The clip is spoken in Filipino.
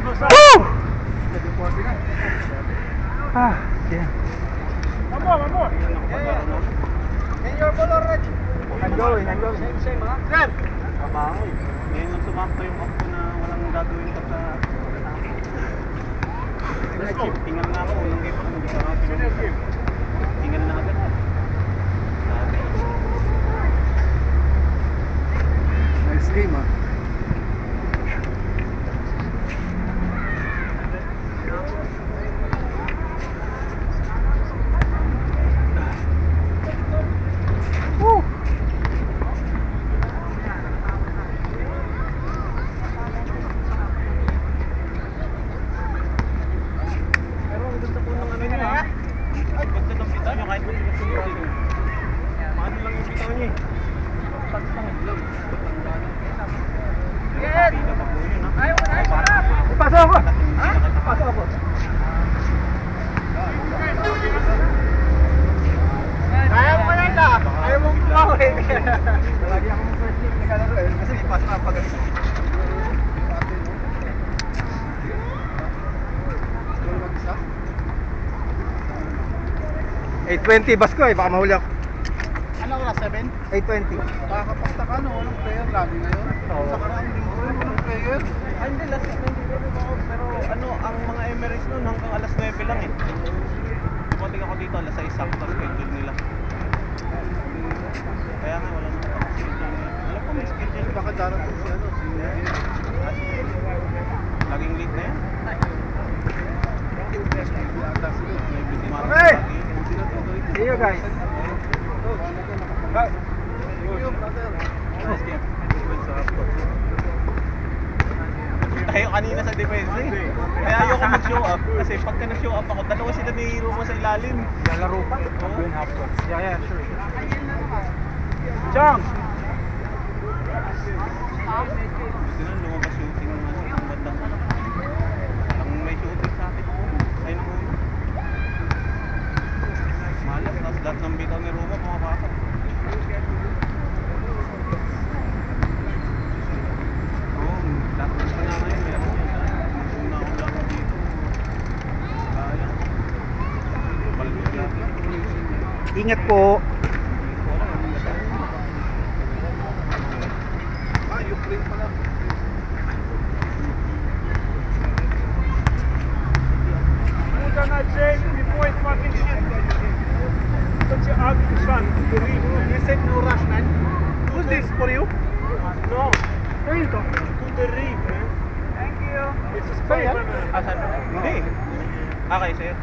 Woo! Ah, yeah. Vamos. In your ball already. I'm going. Same, ha? Sir! Kabangoy. Ngayon lang sumakto yung off ko na walang gagawin ka sa... Let's go. Tingnan nga ako, unang game ako, hindi ka nga pinag-game. Tingnan na agad. Sabi. Nice game, ah. Woo! Pero ang ganda po ng ano niya, ha? Ay, ganda ng bitaw niya, kahit matigas yung bitaw. Paano lang yung bitaw niya, eh? Pagtangit lang. Yes! Pila pa po yun, ha? Ipasok ako! Ha? Ipasok ako! Kaya mo ka lang na. Ayaw mo bumawi. Lagi ako ng first game nagkalaro eh. Kasi di pasok ako pag 8:20 bas ko eh, baka mahuli ako. Ano oras? 7? 8:20. Nakakapagtaka no, walang player lagi ngayon. Oo. Sa karang linggo rin, walang player. Ay, hindi, last week nandito rin ako. Pero ano, ang mga Emirates nun hanggang alas 9 lang eh. Dumating ako dito, alas 6 sakto schedule nila. Kaya nga, wala nang schedule nila. Alam ko may schedule. Baka darating si ano, si Laging late na yan. Yata sila. Maybe di marami Okay. lagi. See you guys. Nice game. Tayo kanina sa defense eh. Kaya ayoko mag-show up. Kasi pagka nag-show up ako, dalawa sila ni Roma sa ilalim. Lalaro pa? Doing half court. Yeah, sure. Chang! Gusto na lumabas shooting naman sa isang bandang. Ang may shooting sa atin. Ay nung una. Malas, tapos lahat ng bitaw ni Roma pumapasok. Oo, lahat ng na ngayon meron yun. Una ako lang dito. Kaya. Balbis lagi. Ingat po. Ukraine pala. Moet naar Jane, die point fucking shit. Dat je uit de zand, de ring. You said no rush, man. Who's this for you? No, to the ring, man. Thank you. It's a spray, man. Asan? Hindi. Okay, sa'yo.